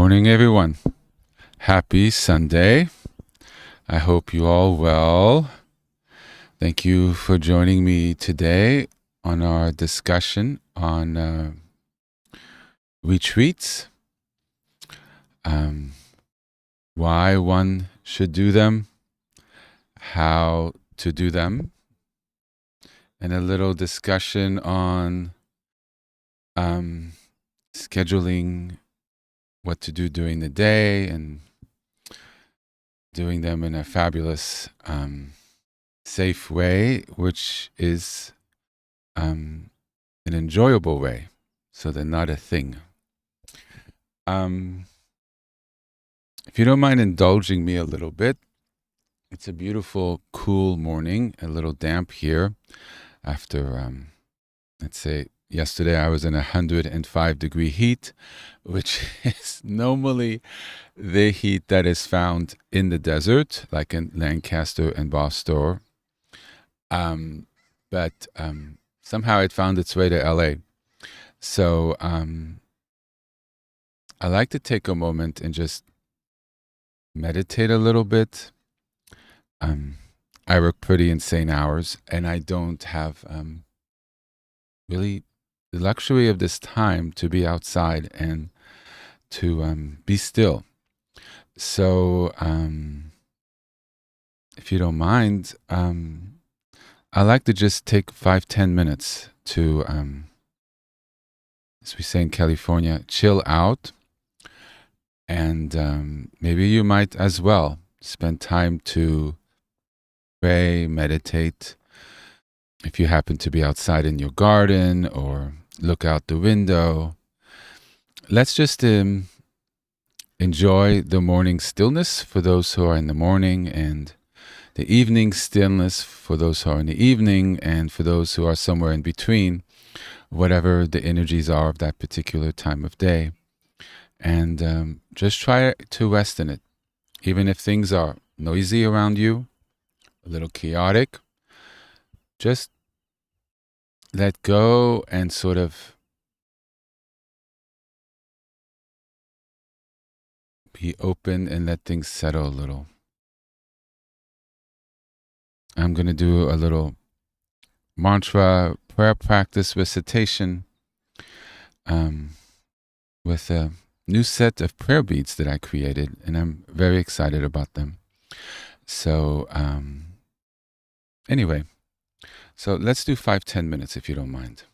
Morning, everyone. Happy Sunday. I hope you all well. Thank you for joining me today on our discussion on retreats, why one should do them, how to do them, and a little discussion on scheduling what to do during the day and doing them in a fabulous, safe way, which is an enjoyable way, so they're not a thing. If you don't mind indulging me a little bit, it's a beautiful, cool morning, a little damp here after, let's say, yesterday I was in 105-degree heat, which is normally the heat that is found in the desert, like in Lancaster and Boston. But somehow it found its way to LA. So I like to take a moment and just meditate a little bit. I work pretty insane hours, and I don't have really the luxury of this time to be outside and to be still. So if you don't mind, I like to just take 5-10 minutes to, as we say in California, chill out. And maybe you might as well spend time to pray, meditate. If you happen to be outside in your garden or look out the window, let's just enjoy the morning stillness for those who are in the morning, and the evening stillness for those who are in the evening, and for those who are somewhere in between, whatever the energies are of that particular time of day. And just try to rest in it. Even if things are noisy around you, a little chaotic, just let go and sort of be open and let things settle a little. I'm going to do a little mantra prayer practice recitation with a new set of prayer beads that I created, and I'm very excited about them. So anyway, so let's do 5-10 minutes if you don't mind.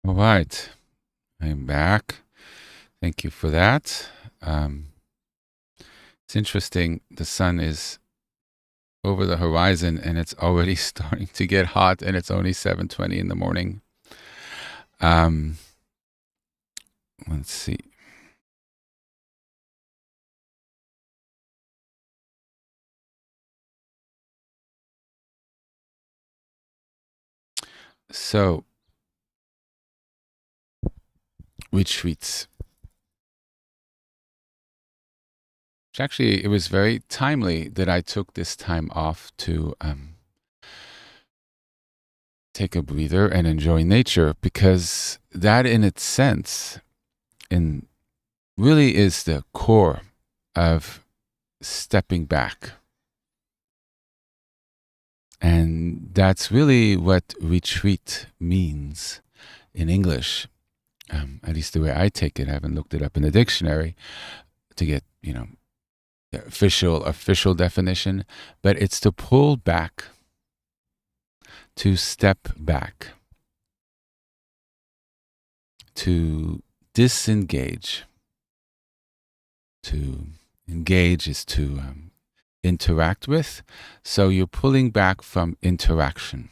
All right, I'm back. Thank you for that. It's interesting. The sun is over the horizon, and it's already starting to get hot, and it's only 7:20 in the morning. Let's see. So, retreats. Which actually, it was very timely that I took this time off to take a breather and enjoy nature, because that in its sense really is the core of stepping back. And that's really what retreat means in English, at least the way I take it. I haven't looked it up in the dictionary to get, the official definition, but it's to pull back, to step back, to disengage. To engage is to interact with, so you're pulling back from interaction.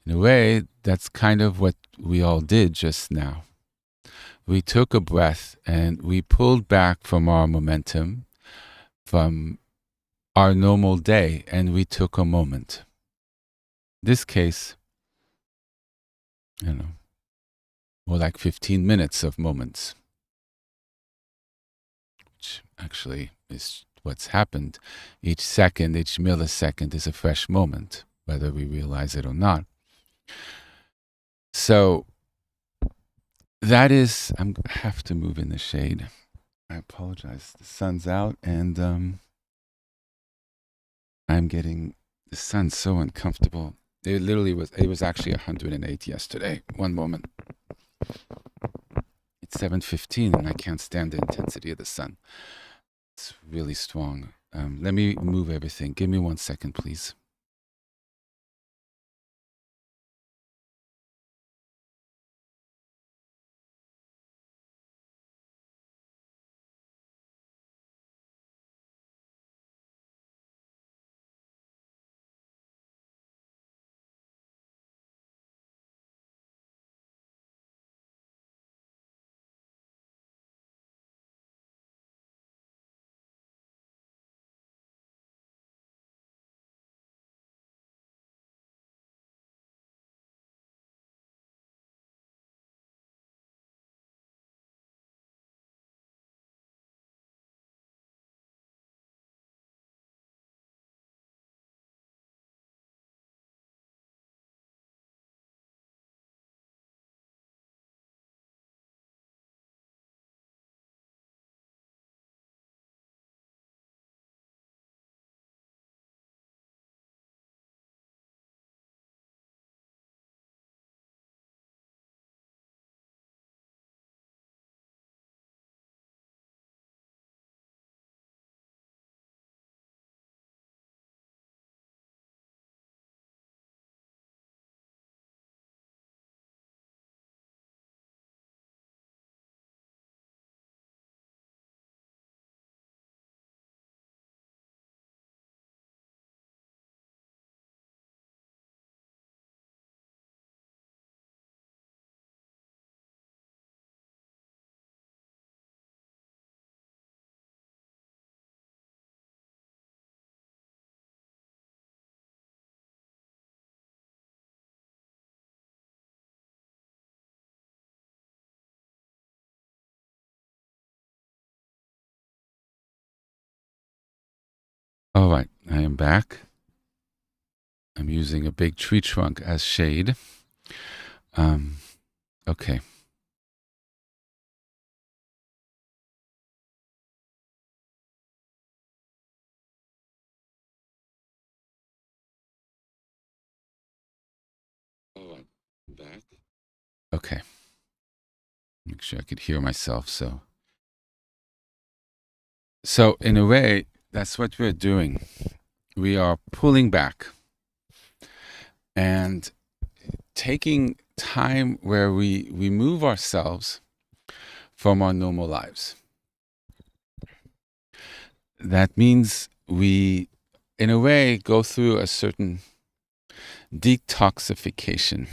In a way, that's kind of what we all did just now. We took a breath and we pulled back from our momentum, from our normal day, and we took a moment. In this case, more like 15 minutes of moments, which actually is what's happened. Each second, each millisecond is a fresh moment, whether we realize it or not. So that is, I have to move in the shade. I apologize. The sun's out, and I'm getting, the sun's so uncomfortable. It was actually 108 yesterday. One moment. It's 7:15, and I can't stand the intensity of the sun. It's really strong. Let me move everything. Give me 1 second, please. All right, I am back. I'm using a big tree trunk as shade. Okay. All right, I'm back. Okay. Make sure I could hear myself. So in a way, that's what we're doing. We are pulling back and taking time where we remove ourselves from our normal lives. That means we, in a way, go through a certain detoxification.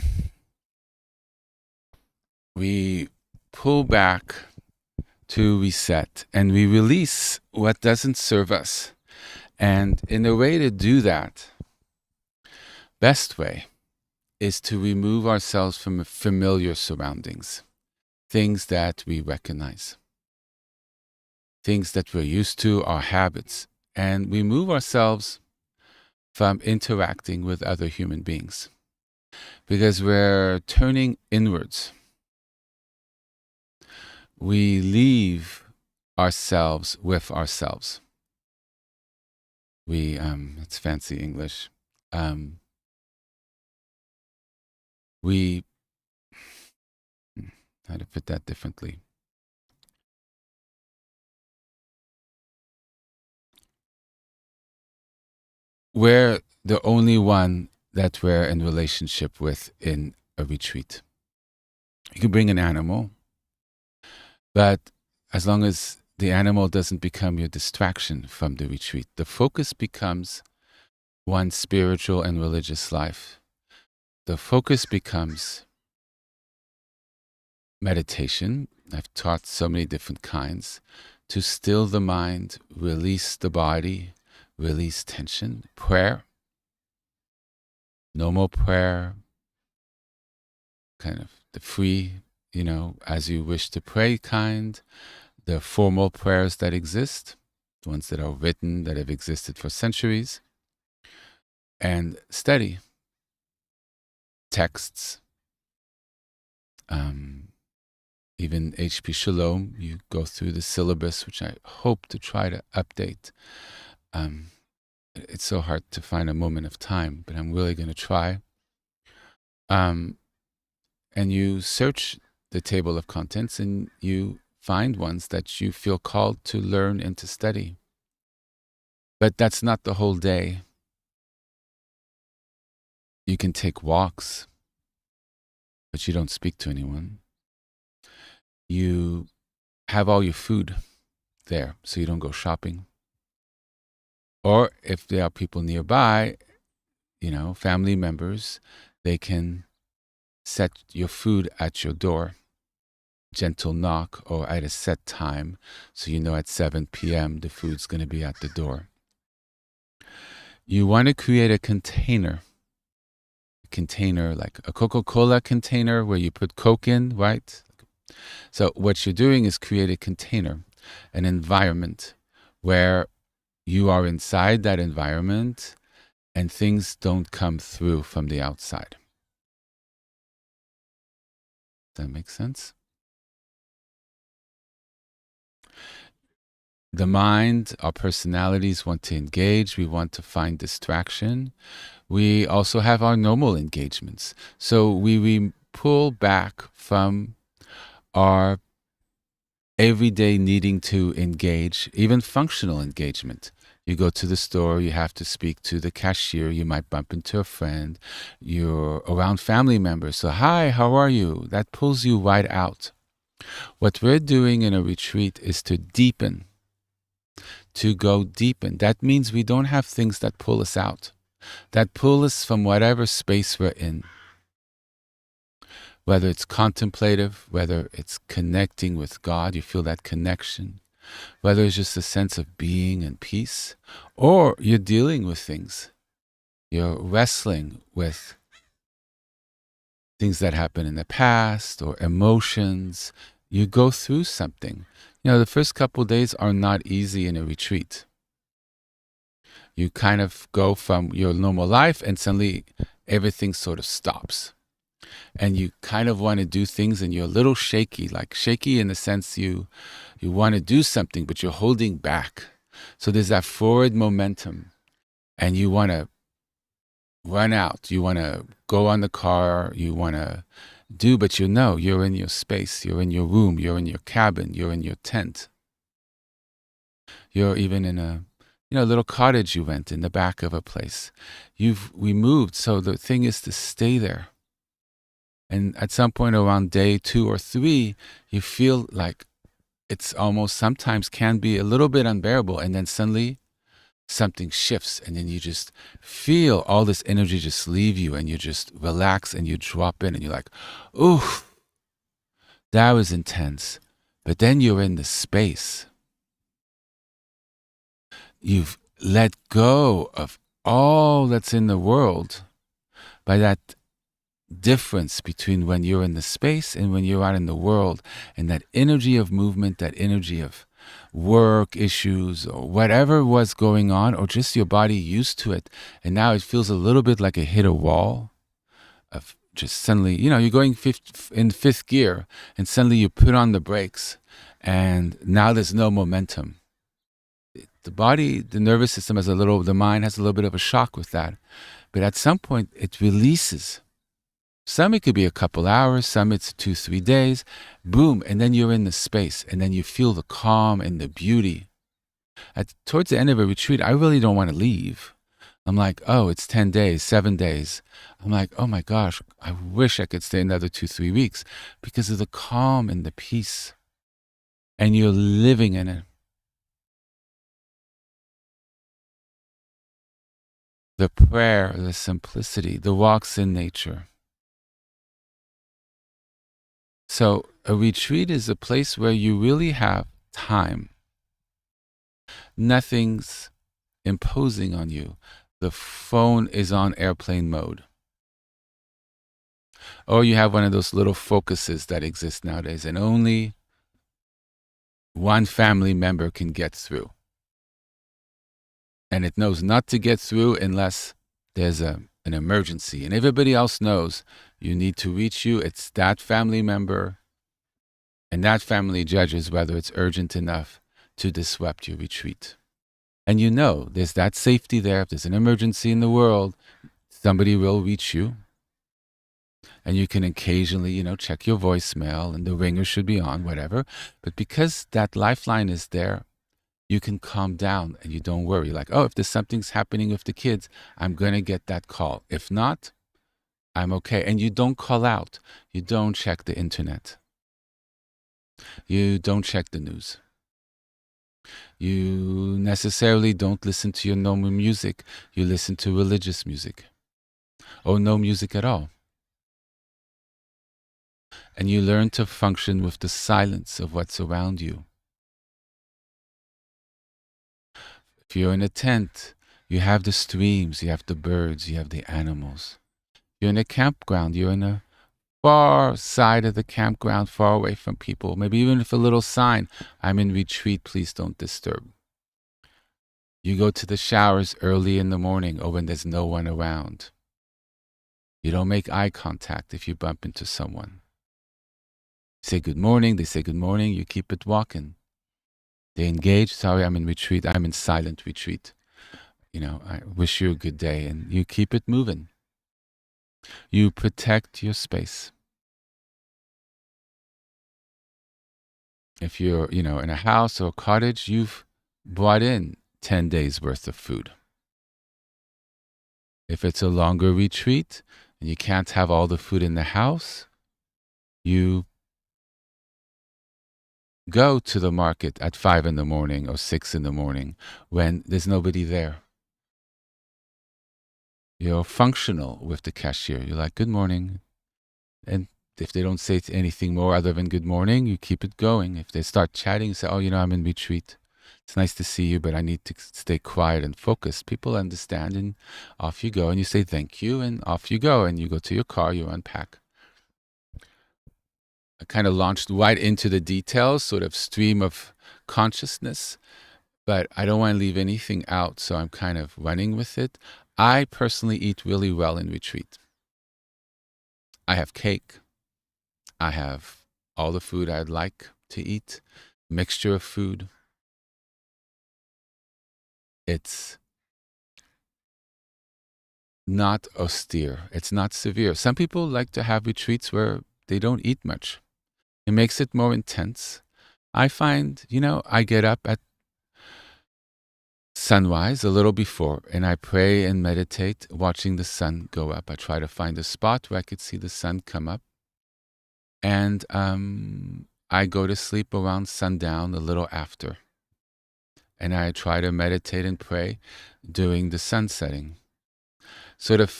We pull back to reset and we release what doesn't serve us. And in a way to do that, best way is to remove ourselves from familiar surroundings, things that we recognize, things that we're used to, our habits, and remove ourselves from interacting with other human beings because we're turning inwards. We leave ourselves with ourselves. It's fancy English. How to put that differently? We're the only one that we're in relationship with in a retreat. You can bring an animal, but as long as the animal doesn't become your distraction from the retreat, the focus becomes one's spiritual and religious life. The focus becomes meditation. I've taught so many different kinds to still the mind, release the body, release tension. Prayer, normal prayer, kind of the free, as you wish to pray kind, the formal prayers that exist, the ones that are written, that have existed for centuries, and study texts. Even HP Shalom, you go through the syllabus, which I hope to try to update. It's so hard to find a moment of time, but I'm really going to try. And you search the table of contents and you find ones that you feel called to learn and to study. But that's not the whole day. You can take walks, but you don't speak to anyone. You have all your food there, so you don't go shopping. Or if there are people nearby, family members, they can set your food at your door, gentle knock, or at a set time, so at 7 p.m. the food's going to be at the door. You want to create a container like a Coca-Cola container where you put Coke in, right? So what you're doing is create a container, an environment where you are inside that environment and things don't come through from the outside. Does that make sense? The mind, our personalities want to engage. We want to find distraction. We also have our normal engagements. So we pull back from our everyday needing to engage, even functional engagement. You go to the store, you have to speak to the cashier, you might bump into a friend, you're around family members. So, hi, how are you? That pulls you right out. What we're doing in a retreat is to deepen, to go deepen. That means we don't have things that pull us out, that pull us from whatever space we're in. Whether it's contemplative, whether it's connecting with God, you feel that connection. Whether it's just a sense of being and peace, or you're dealing with things. You're wrestling with things that happen in the past or emotions. You go through something. The first couple of days are not easy in a retreat. You kind of go from your normal life and suddenly everything sort of stops. And you kind of want to do things and you're a little shaky, like shaky in the sense you want to do something, but you're holding back. So there's that forward momentum and you want to run out. You want to go on the car. You want to do, but you're in your space. You're in your room. You're in your cabin. You're in your tent. You're even in a little cottage you went in the back of a place. We moved. So the thing is to stay there. And at some point around day 2 or 3, you feel like it's almost sometimes can be a little bit unbearable. And then suddenly something shifts, and then you just feel all this energy just leave you, and you just relax and you drop in, and you're like, ooh, that was intense. But then you're in the space. You've let go of all that's in the world by that difference between when you're in the space and when you're out in the world, and that energy of movement, that energy of work issues or whatever was going on, or just your body used to it, and now it feels a little bit like it hit a wall of just suddenly, you're going in fifth gear, and suddenly you put on the brakes, and now there's no momentum. The body, the nervous system the mind has a little bit of a shock with that, but at some point it releases. Some it could be a couple hours, some it's 2-3 days, boom, and then you're in the space, and then you feel the calm and the beauty. Towards the end of a retreat, I really don't want to leave. I'm like, oh, it's 10 days, 7 days. I'm like, oh my gosh, I wish I could stay another 2-3 weeks because of the calm and the peace. And you're living in it. The prayer, the simplicity, the walks in nature. So a retreat is a place where you really have time. Nothing's imposing on you. The phone is on airplane mode. Or you have one of those little focuses that exist nowadays, and only one family member can get through. And it knows not to get through unless there's an emergency. And everybody else knows you need to reach you. It's that family member, and that family judges whether it's urgent enough to disrupt your retreat. And there's that safety there. If there's an emergency in the world, somebody will reach you. And you can occasionally, check your voicemail, and the ringer should be on, whatever. But because that lifeline is there, you can calm down and you don't worry. Like, oh, if there's something's happening with the kids, I'm going to get that call. If not, I'm okay. And you don't call out. You don't check the internet. You don't check the news. You necessarily don't listen to your normal music. You listen to religious music or no music at all. And you learn to function with the silence of what's around you. If you're in a tent, you have the streams, you have the birds, you have the animals. You're in a campground, you're in a far side of the campground, far away from people. Maybe even with a little sign, I'm in retreat, please don't disturb. You go to the showers early in the morning or when there's no one around. You don't make eye contact if you bump into someone. Say good morning, they say good morning, you keep it walking. They engage, sorry, I'm in retreat, I'm in silent retreat. I wish you a good day, and you keep it moving. You protect your space. If you're, in a house or a cottage, you've brought in 10 days worth of food. If it's a longer retreat and you can't have all the food in the house, you go to the market at 5 a.m. or 6 a.m. when there's nobody there. You're functional with the cashier. You're like, good morning. And if they don't say anything more other than good morning, you keep it going. If they start chatting, you say, oh, I'm in retreat. It's nice to see you, but I need to stay quiet and focused. People understand, and off you go. And you say thank you, and off you go. And you go to your car, you unpack. I kind of launched right into the details, sort of stream of consciousness, but I don't want to leave anything out, so I'm kind of running with it. I personally eat really well in retreat. I have cake. I have all the food I'd like to eat, mixture of food. It's not austere. It's not severe. Some people like to have retreats where they don't eat much. It makes it more intense. I find, I get up at sunrise a little before, and I pray and meditate watching the sun go up. I try to find a spot where I could see the sun come up. And I go to sleep around sundown, a little after. And I try to meditate and pray during the sun setting. Sort of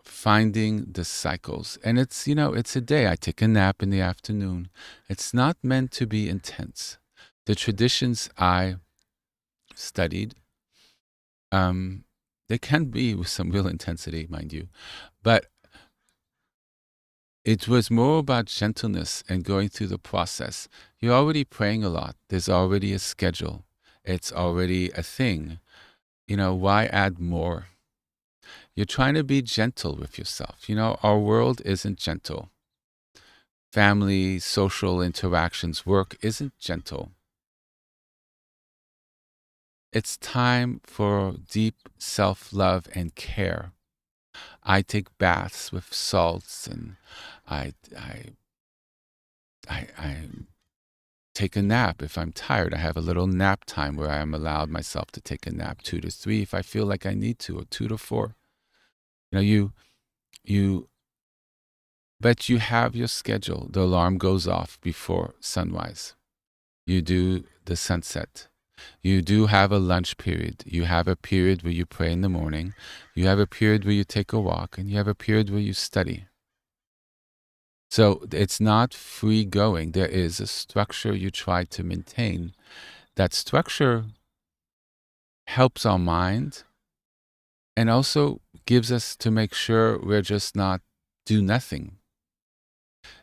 finding the cycles. And it's, it's a day. I take a nap in the afternoon. It's not meant to be intense. The traditions I studied, they can be with some real intensity, mind you. But it was more about gentleness and going through the process. You're already praying a lot. There's already a schedule. It's already a thing. Why add more? You're trying to be gentle with yourself. Our world isn't gentle. Family, social interactions, work isn't gentle. It's time for deep self-love and care. I take baths with salts, and I take a nap if I'm tired. I have a little nap time where I am allowed myself to take a nap, 2 to 3 if I feel like I need to, or 2 to 4. But you have your schedule. The alarm goes off before sunrise. You do the sunset. You do have a lunch period. You have a period where you pray in the morning. You have a period where you take a walk, and you have a period where you study. So it's not free going. There is a structure you try to maintain. That structure helps our mind and also gives us to make sure we're just not do nothing.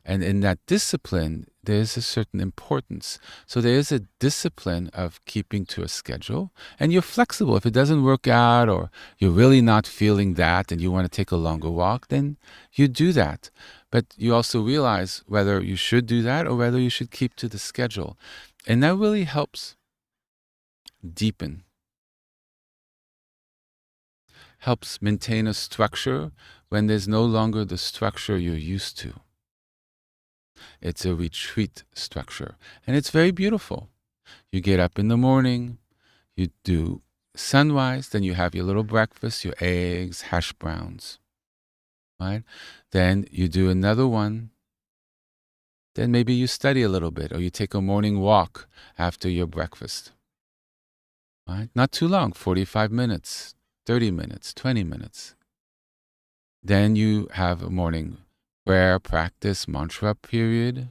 And in that discipline, there is a certain importance. So there is a discipline of keeping to a schedule, and you're flexible. If it doesn't work out, or you're really not feeling that and you want to take a longer walk, then you do that. But you also realize whether you should do that or whether you should keep to the schedule. And that really helps deepen, helps maintain a structure when there's no longer the structure you're used to. It's a retreat structure, and it's very beautiful. You get up in the morning, you do sunrise, then you have your little breakfast, your eggs, hash browns, right? Then you do another one. Then maybe you study a little bit, or you take a morning walk after your breakfast, right? Not too long, 45 minutes, 30 minutes, 20 minutes. Then you have a morning prayer, practice, mantra period.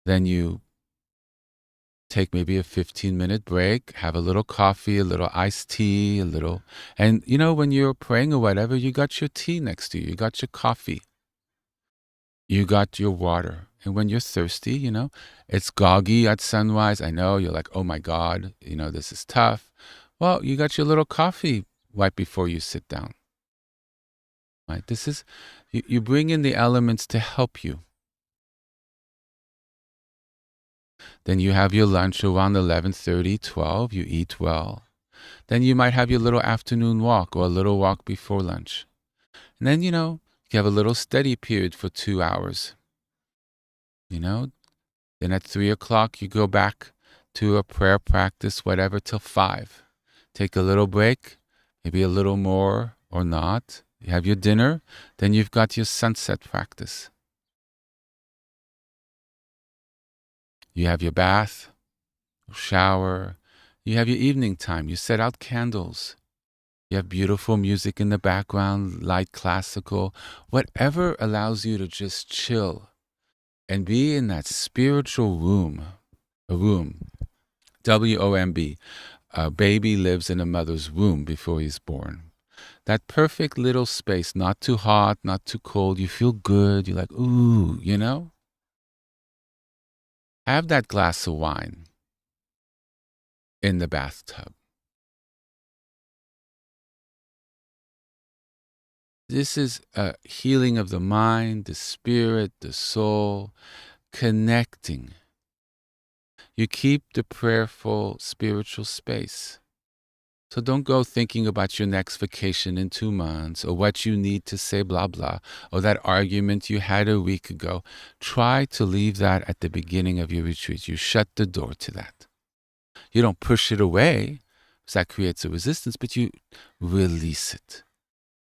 Then you take maybe a 15-minute break, have a little coffee, a little iced tea, and when you're praying or whatever, you got your tea next to you, you got your coffee, you got your water. And when you're thirsty, it's groggy at sunrise. I know you're like, oh my God, this is tough. Well, you got your little coffee right before you sit down. Right? This is, you bring in the elements to help you. Then you have your lunch around 11:30, 12. You eat well. Then you might have your little afternoon walk or a little walk before lunch. And then, you have a little study period for 2 hours. Then at 3 o'clock, you go back to a prayer practice, whatever, till 5. Take a little break, maybe a little more or not. You have your dinner. Then you've got your sunset practice. You have your bath, shower. You have your evening time. You set out candles. You have beautiful music in the background, light classical, whatever allows you to just chill and be in that spiritual womb. A womb, W-O-M-B. A baby lives in a mother's womb before he's born. That perfect little space, not too hot, not too cold. You feel good. You're like, ooh, Have that glass of wine in the bathtub. This is a healing of the mind, the spirit, the soul, connecting. You keep the prayerful spiritual space. So don't go thinking about your next vacation in 2 months, or what you need to say, blah, blah, or that argument you had a week ago. Try to leave that at the beginning of your retreat. You shut the door to that. You don't push it away, because that creates a resistance, but you release it.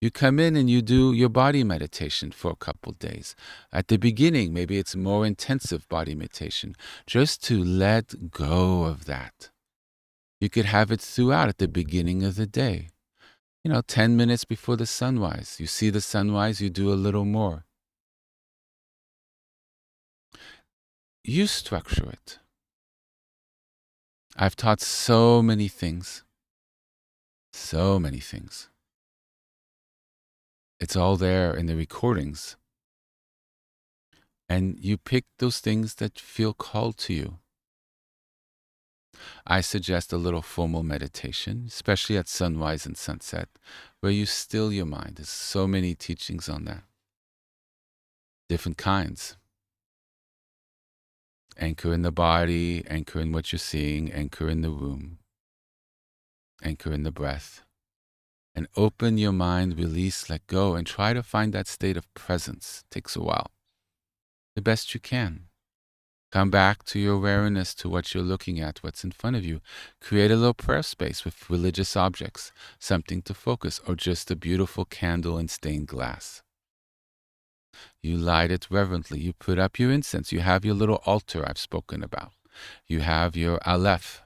You come in and you do your body meditation for a couple days. At the beginning, maybe it's more intensive body meditation, just to let go of that. You could have it throughout at the beginning of the day. 10 minutes before the sunrise. You see the sunrise, you do a little more. You structure it. I've taught so many things. So many things. It's all there in the recordings. And you pick those things that feel called to you. I suggest a little formal meditation, especially at sunrise and sunset, where you still your mind. There's so many teachings on that. Different kinds. Anchor in the body, anchor in what you're seeing, anchor in the room, anchor in the breath. And open your mind, release, let go, and try to find that state of presence. Takes a while. The best you can. Come back to your awareness, to what you're looking at, what's in front of you. Create a little prayer space with religious objects, something to focus, or just a beautiful candle and stained glass. You light it reverently. You put up your incense. You have your little altar I've spoken about. You have your Aleph.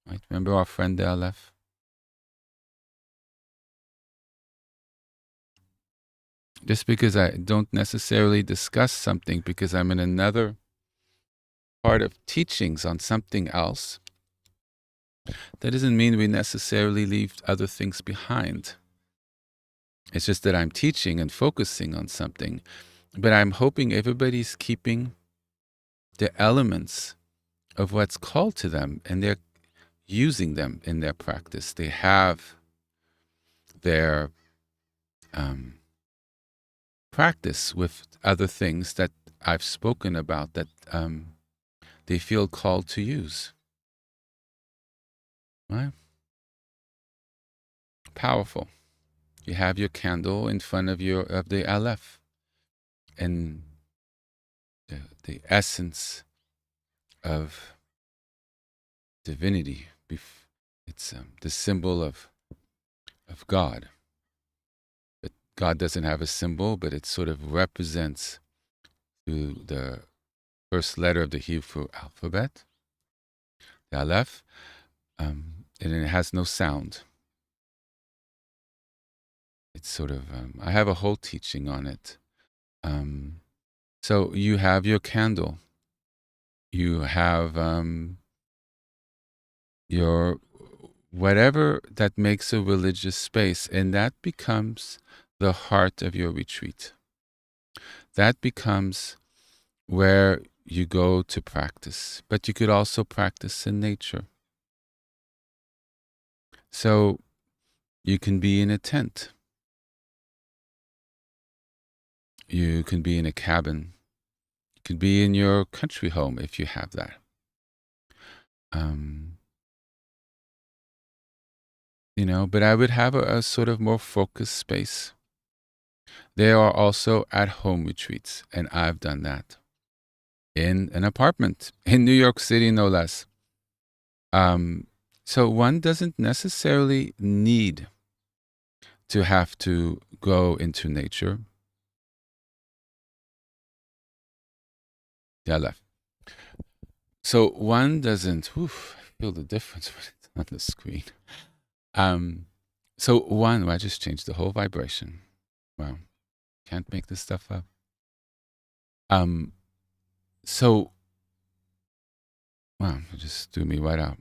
Right? Remember our friend the Aleph? Just because I don't necessarily discuss something because I'm in another part of teachings on something else, that doesn't mean we necessarily leave other things behind. It's just that I'm teaching and focusing on something, but I'm hoping everybody's keeping the elements of what's called to them, and they're using them in their practice. They have their practice with other things that I've spoken about that they feel called to use. Right? Powerful. You have your candle in front of the Aleph, and the essence of divinity. It's the symbol of God. But God doesn't have a symbol, but it sort of represents through the first letter of the Hebrew alphabet, the Aleph, and it has no sound. It's sort of, I have a whole teaching on it. So you have your candle. You have your whatever that makes a religious space, and that becomes the heart of your retreat. That becomes where you go to practice, but you could also practice in nature. So you can be in a tent. You can be in a cabin. You can be in your country home if you have that. But I would have a sort of more focused space. There are also at-home retreats, and I've done that in an apartment in New York City, no less. So one doesn't necessarily need to have to go into nature. Yeah, left. So one doesn't, I feel the difference when it's on the screen. So one, I just changed the whole vibration. Wow, can't make this stuff up. So, wow, it just threw me right out.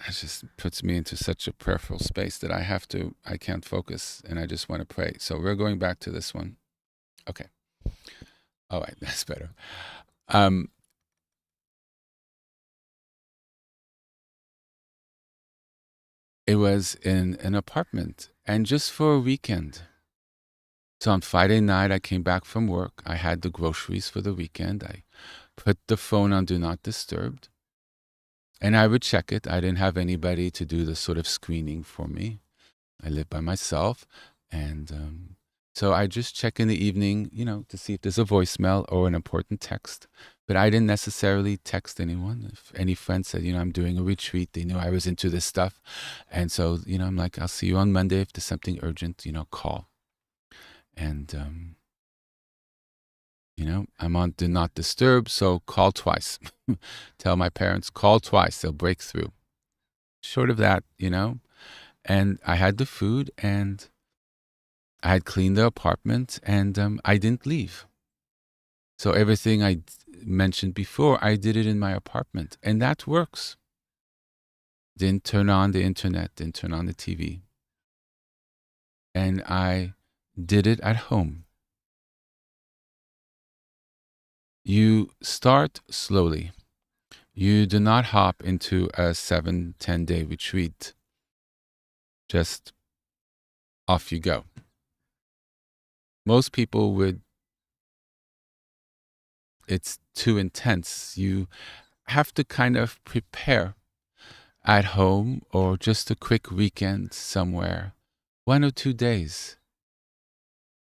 It just puts me into such a prayerful space that I can't focus, and I just want to pray. So we're going back to this one. Okay. All right, that's better. It was in an apartment, and just for a weekend. So on Friday night, I came back from work. I had the groceries for the weekend. I put the phone on Do Not Disturb, and I would check it. I didn't have anybody to do the sort of screening for me. I live by myself, and So I just check in the evening, to see if there's a voicemail or an important text. But I didn't necessarily text anyone. If any friend said, I'm doing a retreat, they knew I was into this stuff. And so, I'm like, I'll see you on Monday. If there's something urgent, call. And, I'm on Do Not Disturb, so call twice. Tell my parents, call twice. They'll break through. Short of that, And I had the food, and I had cleaned the apartment, and I didn't leave. So everything I mentioned before, I did it in my apartment, and that works. Didn't turn on the internet, didn't turn on the TV. And I did it at home. You start slowly. You do not hop into a 7-10 day retreat. Just off you go. Most people would, it's too intense. You have to kind of prepare at home or just a quick weekend somewhere, 1 or 2 days,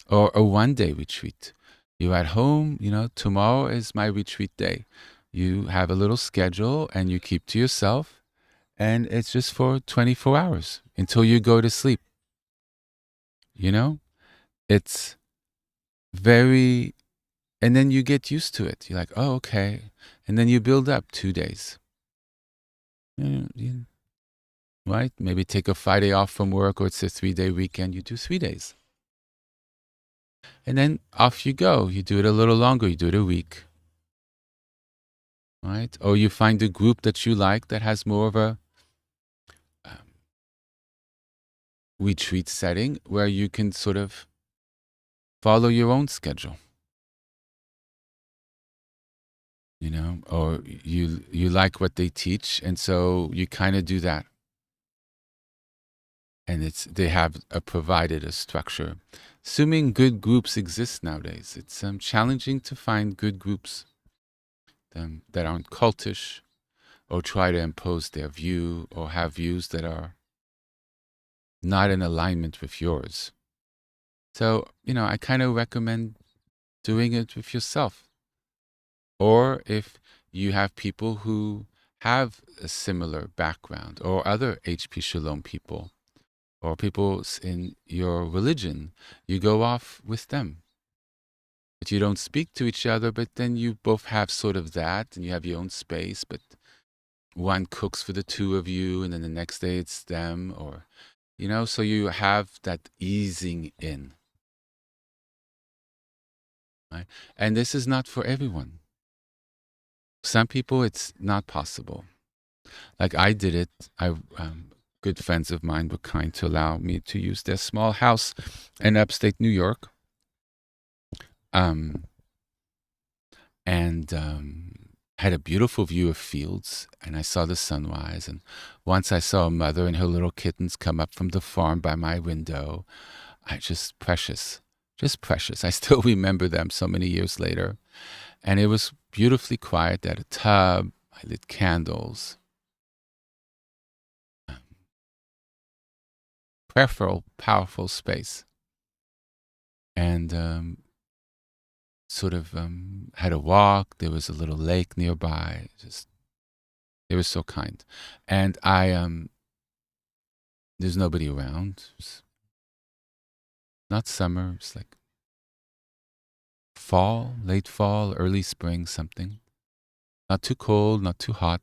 or a 1-day retreat. You're at home, tomorrow is my retreat day. You have a little schedule and you keep to yourself, and it's just for 24 hours until you go to sleep. It's very, and then you get used to it. You're like, oh, okay. And then you build up 2 days. Right? Maybe take a Friday off from work, or it's a 3-day weekend. You do 3 days. And then off you go. You do it a little longer. You do it a week. Right? Or you find a group that you like that has more of a retreat setting where you can sort of follow your own schedule. Or you like what they teach, and so you kind of do that. And they have provided a structure. Assuming good groups exist nowadays, it's challenging to find good groups that aren't cultish or try to impose their view or have views that are not in alignment with yours. So, I kind of recommend doing it with yourself. Or if you have people who have a similar background, or other HP Shalom people, or people in your religion, you go off with them. But you don't speak to each other, but then you both have sort of that, and you have your own space, but one cooks for the two of you, and then the next day it's them, or, so you have that easing in. Right? And this is not for everyone. Some people, it's not possible. Like I did it. Good friends of mine were kind to allow me to use their small house in upstate New York. Had a beautiful view of fields, and I saw the sunrise. And once I saw a mother and her little kittens come up from the farm by my window. Just precious. I still remember them so many years later. And it was beautifully quiet. They had a tub. I lit candles. Prayerful, powerful space. And sort of had a walk. There was a little lake nearby. They were so kind. And there's nobody around. It's not summer. It's like fall, late fall, early spring, something. Not too cold, not too hot.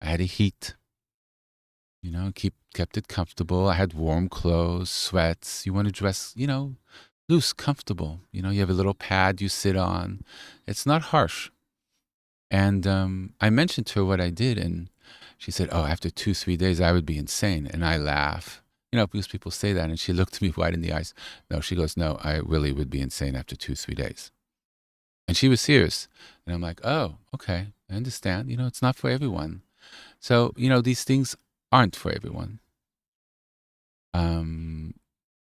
I had a heat. Kept it comfortable. I had warm clothes, sweats. You want to dress, loose, comfortable. You have a little pad you sit on. It's not harsh. And I mentioned to her what I did, and she said, oh, after 2-3 days, I would be insane. And I laugh, because people say that. And she looked me right in the eyes. No, she goes, no, I really would be insane after 2-3 days. And she was serious. And I'm like, oh, okay, I understand. It's not for everyone. So, these things aren't for everyone.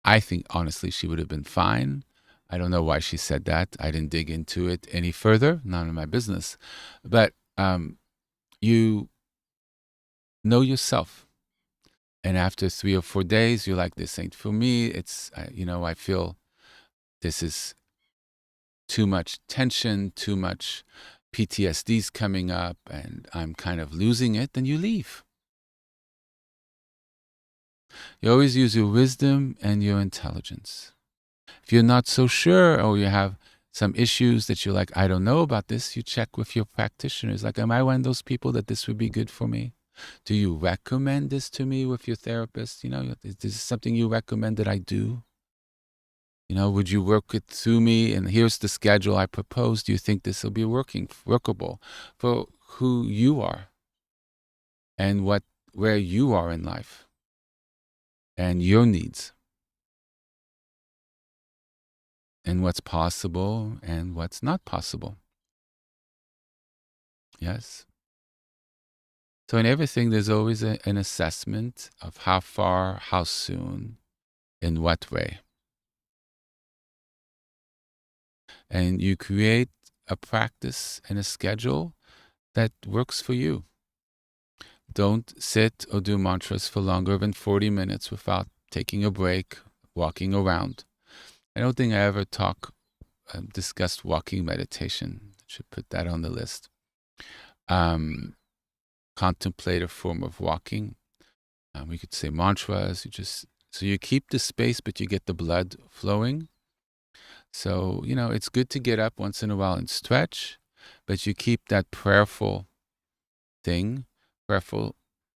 I think, honestly, she would have been fine. I don't know why she said that. I didn't dig into it any further. None of my business. But you know yourself. And after 3 or 4 days, you're like, this ain't for me. It's, I feel this is too much tension, too much PTSD's coming up, and I'm kind of losing it, then you leave. You always use your wisdom and your intelligence. If you're not so sure, or you have some issues that you're like, I don't know about this, you check with your practitioners. Like, am I one of those people that this would be good for me? Do you recommend this to me with your therapist? Is this something you recommend that I do? Would you work it through me? And here's the schedule I propose. Do you think this will be workable for who you are and where you are in life and your needs and what's possible and what's not possible? Yes. So in everything, there's always an assessment of how far, how soon, in what way. And you create a practice and a schedule that works for you. Don't sit or do mantras for longer than 40 minutes without taking a break, walking around. I don't think I ever discussed walking meditation. I should put that on the list. Contemplative form of walking. We could say mantras. So you keep the space, but you get the blood flowing. So, it's good to get up once in a while and stretch, but you keep that prayerful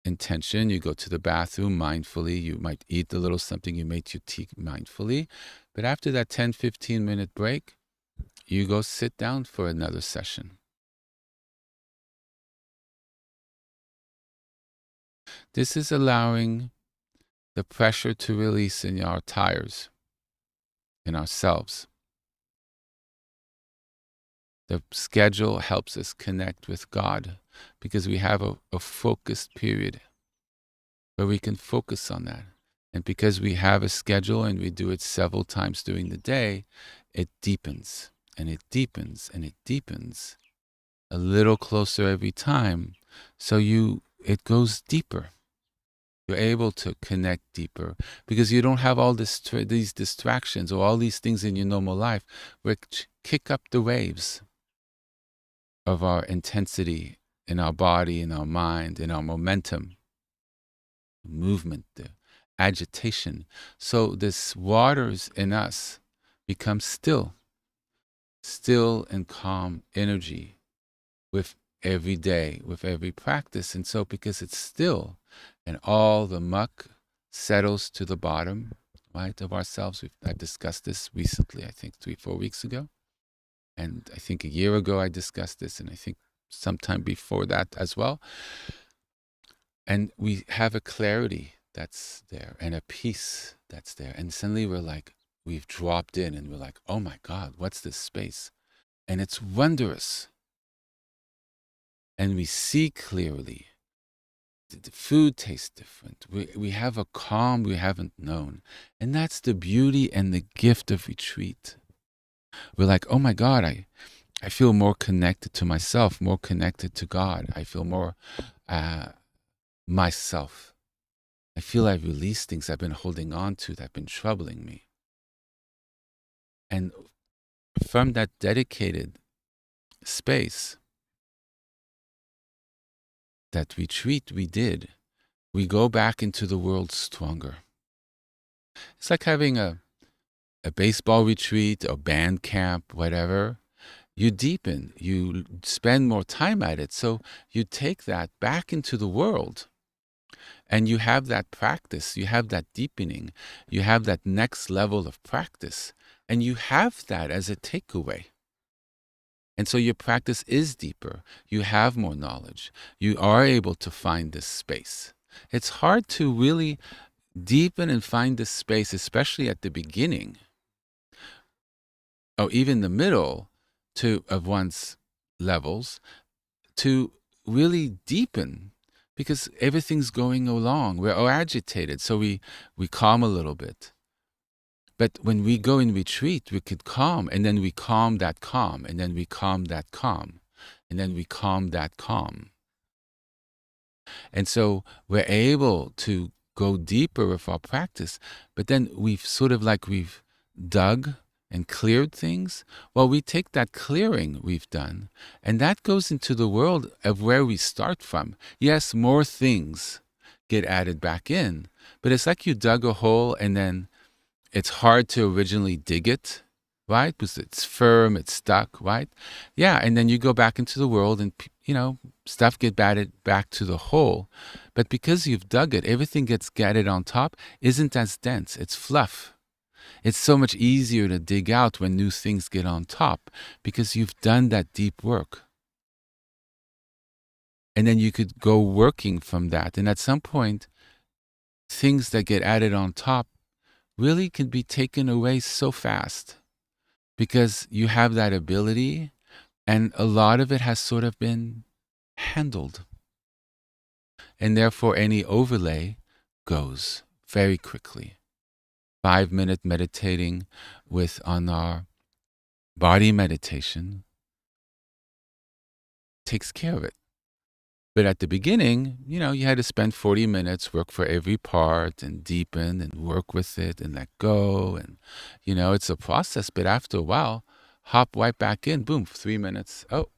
intention. You go to the bathroom mindfully. You might eat a little something. You make your tea mindfully. But after that 10, 15-minute break, you go sit down for another session. This is allowing the pressure to release in our tires, in ourselves. The schedule helps us connect with God because we have a focused period where we can focus on that. And because we have a schedule and we do it several times during the day, it deepens and it deepens and it deepens a little closer every time. So it goes deeper. You're able to connect deeper because you don't have all these distractions or all these things in your normal life which kick up the waves of our intensity in our body, in our mind, in our momentum, movement, the agitation. So this waters in us become still and calm energy with every day, with every practice. And so because it's still and all the muck settles to the bottom, right, of ourselves. I've discussed this recently, I think 3-4 weeks ago. And I think a year ago I discussed this, and I think sometime before that as well. And we have a clarity that's there and a peace that's there. And suddenly we've dropped in and we're like, oh my God, what's this space? And it's wondrous. And we see clearly. The food tastes different. We have a calm we haven't known. And that's the beauty and the gift of retreat. We're like, oh my God, I feel more connected to myself, more connected to God. I feel more myself. I feel I've released things I've been holding on to that have been troubling me. And from that dedicated space, that retreat we go back into the world stronger. It's like having a baseball retreat or band camp, whatever. You deepen, you spend more time at it. So you take that back into the world and you have that practice, you have that deepening, you have that next level of practice, and you have that as a takeaway. And so your practice is deeper. You have more knowledge. You are able to find this space. It's hard to really deepen and find this space, especially at the beginning, or even the middle of one's levels, to really deepen, because everything's going along. We're agitated, so we calm a little bit. But when we go in retreat, we could calm, and then we calm that calm, and then we calm that calm, and then we calm that calm. And so we're able to go deeper with our practice, but then we've dug and cleared things, well, we take that clearing we've done, and that goes into the world of where we start from. Yes, more things get added back in, but it's like you dug a hole and then it's hard to originally dig it, right? Because it's firm, it's stuck, right? Yeah, and then you go back into the world and, stuff get added back to the hole. But because you've dug it, everything gets added on top isn't as dense. It's fluff. It's so much easier to dig out when new things get on top because you've done that deep work. And then you could go working from that. And at some point, things that get added on top really can be taken away so fast because you have that ability, and a lot of it has sort of been handled. And therefore, any overlay goes very quickly. 5-minute meditating on our body meditation takes care of it. But at the beginning, you had to spend 40 minutes, work for every part and deepen and work with it and let go. And, it's a process. But after a while, hop right back in, boom, 3 minutes. Oh,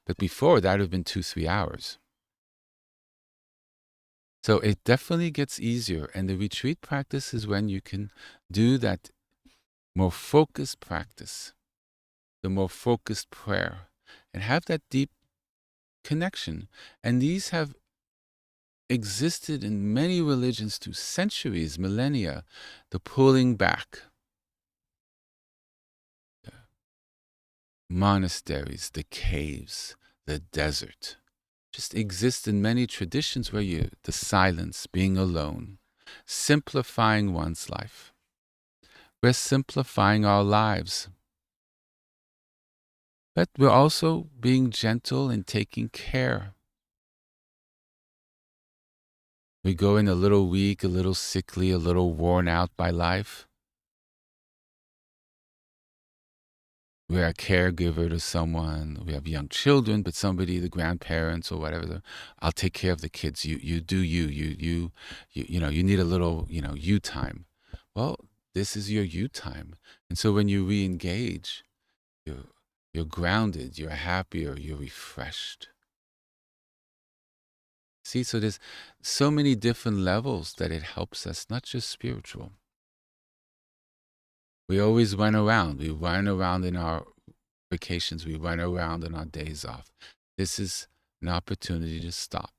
but before that would have been 2-3 hours. So it definitely gets easier. And the retreat practice is when you can do that more focused practice, the more focused prayer, and have that deep connection. And these have existed in many religions through centuries, millennia, the pulling back. The monasteries, the caves, the desert, just exist in many traditions where the silence, being alone, simplifying one's life. We're simplifying our lives. But we're also being gentle and taking care. We go in a little weak, a little sickly, a little worn out by life. We're a caregiver to someone. We have young children, but somebody, the grandparents or whatever, I'll take care of the kids. You do you need a little, you time. Well, this is your you time. And so when you re-engage, you're grounded, you're happier, you're refreshed. See, so there's so many different levels that it helps us, not just spiritual. We always run around. We run around in our vacations. We run around on our days off. This is an opportunity to stop.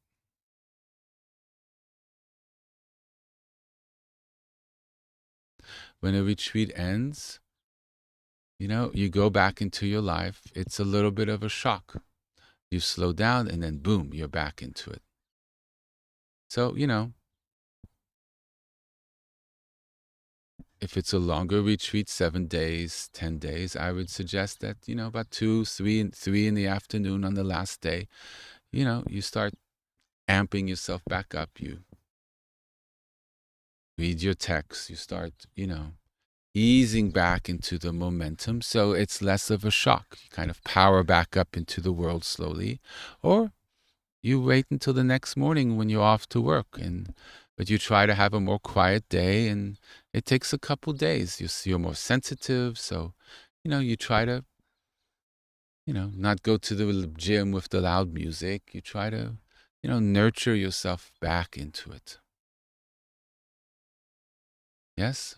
When a retreat ends, you go back into your life. It's a little bit of a shock. You slow down and then boom, you're back into it. So, if it's a longer retreat, 7 days, 10 days, I would suggest that, about 2, 3 in the afternoon on the last day, you start amping yourself back up. You read your text. You start, easing back into the momentum. So it's less of a shock. You kind of power back up into the world slowly. Or you wait until the next morning when you're off to work, but you try to have a more quiet day, and it takes a couple days. You're more sensitive, so you try to not go to the gym with the loud music. You try to nurture yourself back into it. Yes.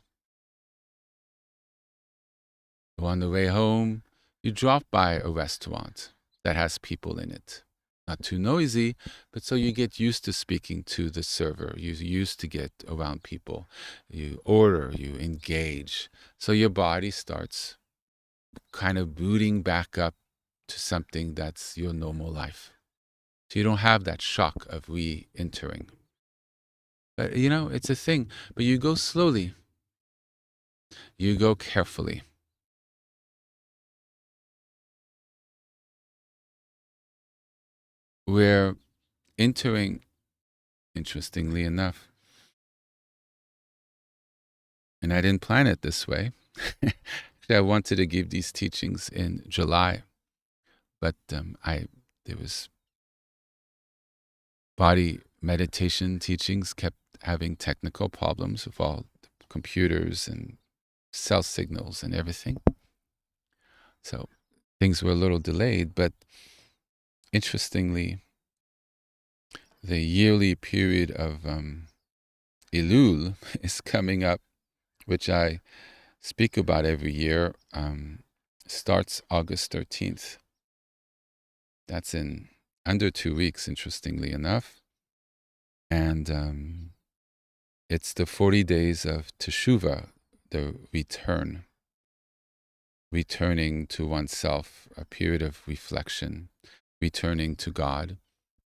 So on the way home, you drop by a restaurant that has people in it. Not too noisy, but so you get used to speaking to the server. You're used to get around people. You order, you engage. So your body starts kind of booting back up to something that's your normal life. So you don't have that shock of re-entering. But it's a thing. But you go slowly. You go carefully. We're entering, interestingly enough, and I didn't plan it this way. Actually, I wanted to give these teachings in July, but there was body meditation teachings kept having technical problems with all the computers and cell signals and everything. So things were a little delayed, but interestingly, the yearly period of Elul is coming up, which I speak about every year. Starts August 13th. That's in under 2 weeks, interestingly enough. And it's the 40 days of Teshuvah, the returning to oneself, a period of reflection, returning to God.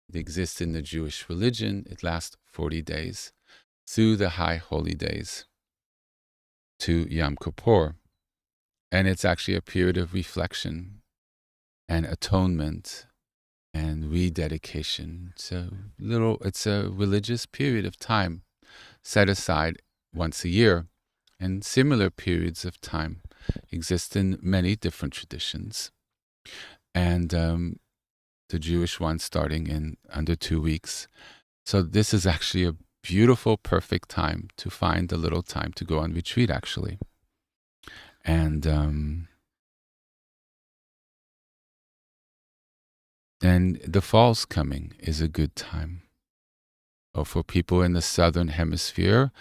It exists in the Jewish religion. It lasts 40 days through the high holy days to Yom Kippur. And it's actually a period of reflection and atonement and rededication. It's a religious period of time set aside once a year. And similar periods of time exist in many different traditions. And the Jewish one starting in under 2 weeks. So this is actually a beautiful, perfect time to find a little time to go on retreat, actually. And the fall's coming is a good time. Or for people in the southern hemisphere,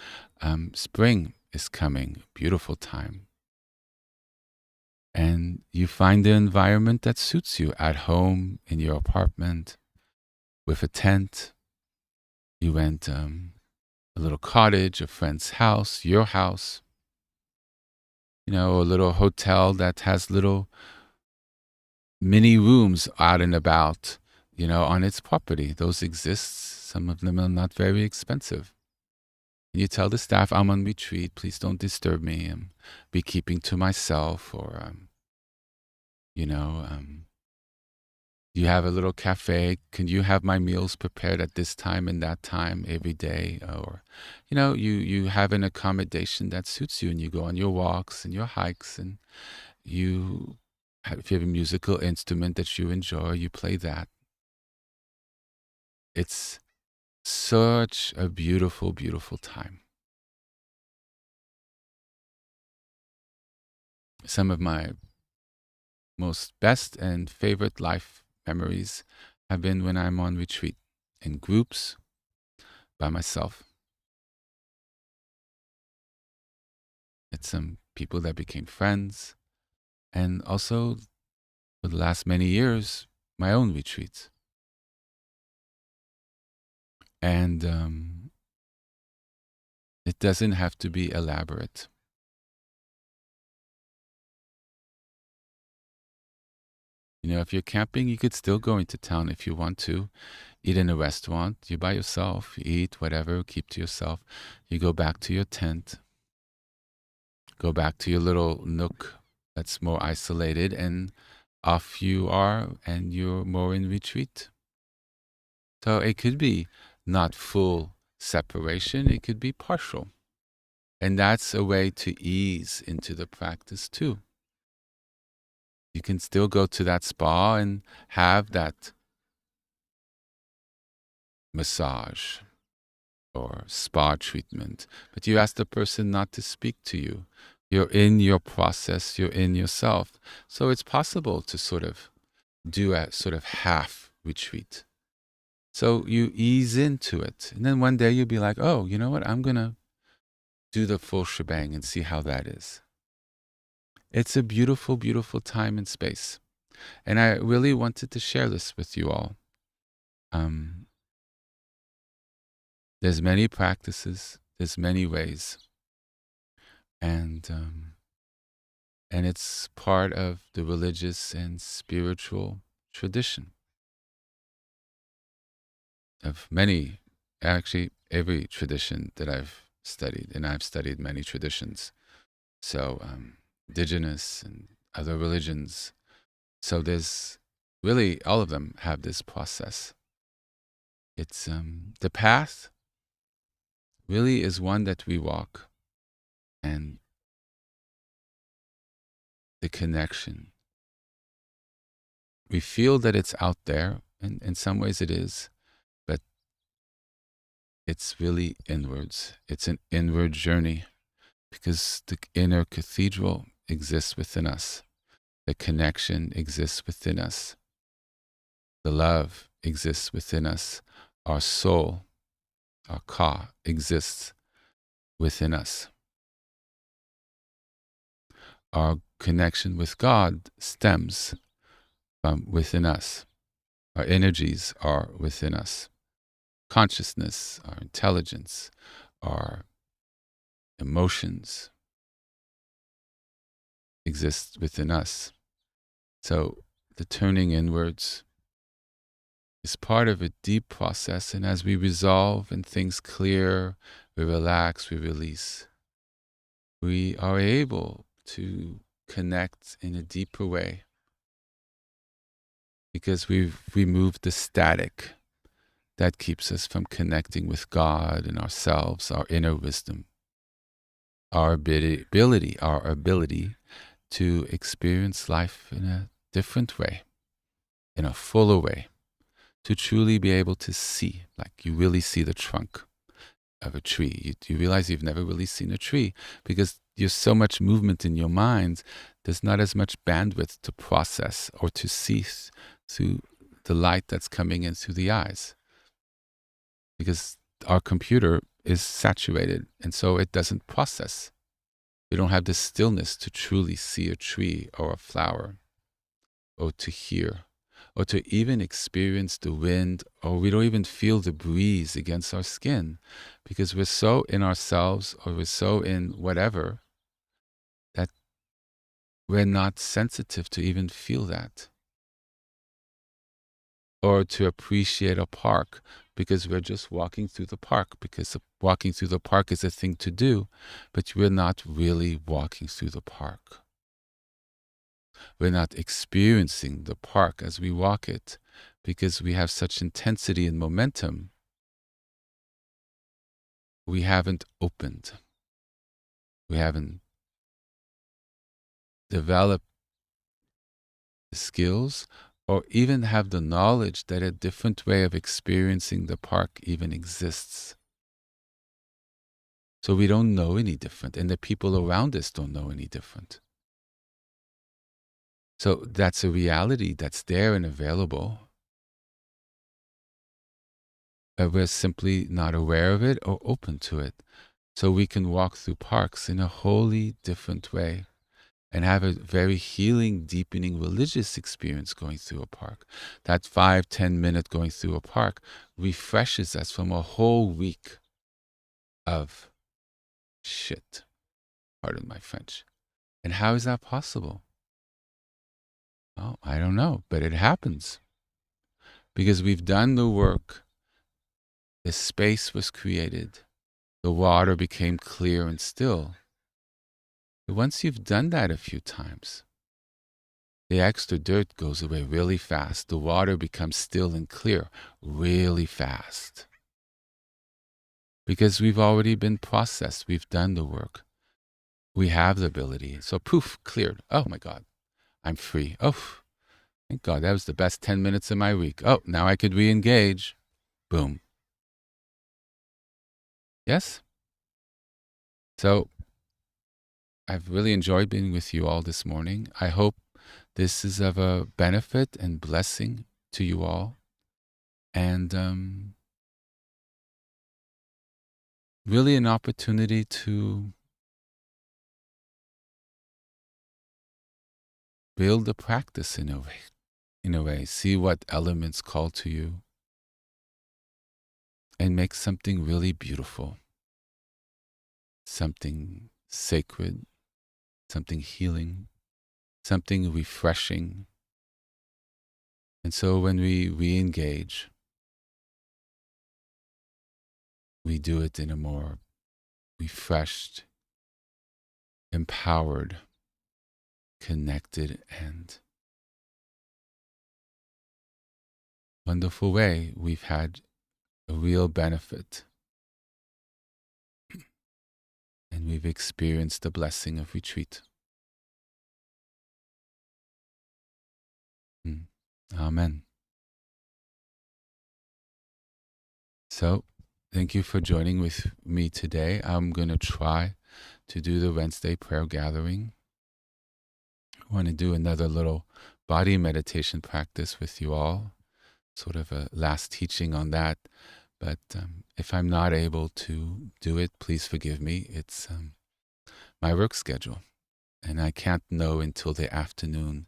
spring is coming, beautiful time. And you find the environment that suits you at home, in your apartment, with a tent. You rent a little cottage, a friend's house, your house, a little hotel that has little mini rooms out and about, on its property. Those exist. Some of them are not very expensive. You tell the staff, I'm on retreat, please don't disturb me, and be keeping to myself, or, you have a little cafe, can you have my meals prepared at this time and that time every day? Or, you have an accommodation that suits you, and you go on your walks and your hikes, and if you have a musical instrument that you enjoy, you play that. It's such a beautiful, beautiful time. Some of my most best and favorite life memories have been when I'm on retreat, in groups, by myself. It's some people that became friends, and also for the last many years, my own retreats. And it doesn't have to be elaborate. If you're camping, you could still go into town if you want to. Eat in a restaurant. You're by yourself. You eat whatever, keep to yourself. You go back to your tent. Go back to your little nook that's more isolated, and off you are, and you're more in retreat. So it could be not full separation. It could be partial. And that's a way to ease into the practice too. You can still go to that spa and have that massage or spa treatment, but you ask the person not to speak to you. You're in your process, you're in yourself. So it's possible to sort of do a sort of half retreat. So you ease into it. And then one day you'll be like, oh, you know what? I'm going to do the full shebang and see how that is. It's a beautiful, beautiful time and space. And I really wanted to share this with you all. There's many practices, there's many ways. And it's part of the religious and spiritual tradition of many, actually every tradition that I've studied, and I've studied many traditions. So indigenous and other religions. So there's really, all of them have this process. It's the path really is one that we walk, and the connection. We feel that it's out there, and in some ways it is, but it's really inwards. It's an inward journey because the inner cathedral exists within us. The connection exists within us. The love exists within us. Our soul, our ka, exists within us. Our connection with God stems from within us. Our energies are within us. Consciousness, our intelligence, our emotions exist within us. So the turning inwards is part of a deep process, and as we resolve and things clear, we relax, we release, we are able to connect in a deeper way because we've removed the static that keeps us from connecting with God and ourselves, our inner wisdom, our ability to experience life in a different way, in a fuller way, to truly be able to see, like you really see the trunk of a tree. You realize you've never really seen a tree because there's so much movement in your mind. There's not as much bandwidth to process or to see through the light that's coming in through the eyes, because our computer is saturated, and so it doesn't process. We don't have the stillness to truly see a tree or a flower, or to hear, or to even experience the wind, or we don't even feel the breeze against our skin, because we're so in ourselves, or we're so in whatever, that we're not sensitive to even feel that. Or to appreciate a park, because we're just walking through the park, because walking through the park is a thing to do, but we're not really walking through the park. We're not experiencing the park as we walk it, because we have such intensity and momentum. We haven't opened. We haven't developed the skills or even have the knowledge that a different way of experiencing the park even exists. So we don't know any different, and the people around us don't know any different. So that's a reality that's there and available, but we're simply not aware of it or open to it. So we can walk through parks in a wholly different way and have a very healing, deepening religious experience going through a park. That 5-10 minute going through a park refreshes us from a whole week of shit. Pardon my French. And how is that possible? Well, I don't know, but it happens. Because we've done the work, the space was created, the water became clear and still. But once you've done that a few times, the extra dirt goes away really fast. The water becomes still and clear really fast. Because we've already been processed. We've done the work. We have the ability. So poof, cleared. Oh my God, I'm free. Oh, thank God, that was the best 10 minutes of my week. Oh, now I could re-engage. Boom. Yes? So I've really enjoyed being with you all this morning. I hope this is of a benefit and blessing to you all. And really an opportunity to build a practice in a way. See what elements call to you and make something really beautiful, something sacred, something healing, something refreshing. And so when we re-engage, we do it in a more refreshed, empowered, connected, and wonderful way. We've had a real benefit, and we've experienced the blessing of retreat. Amen. So, thank you for joining with me today. I'm going to try to do the Wednesday prayer gathering. I want to do another little body meditation practice with you all, sort of a last teaching on that. But if I'm not able to do it, please forgive me. It's my work schedule, and I can't know until the afternoon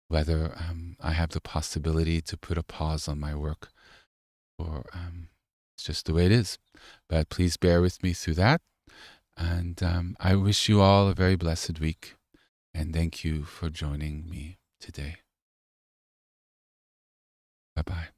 whether I have the possibility to put a pause on my work, or it's just the way it is. But please bear with me through that. And I wish you all a very blessed week. And thank you for joining me today. Bye-bye.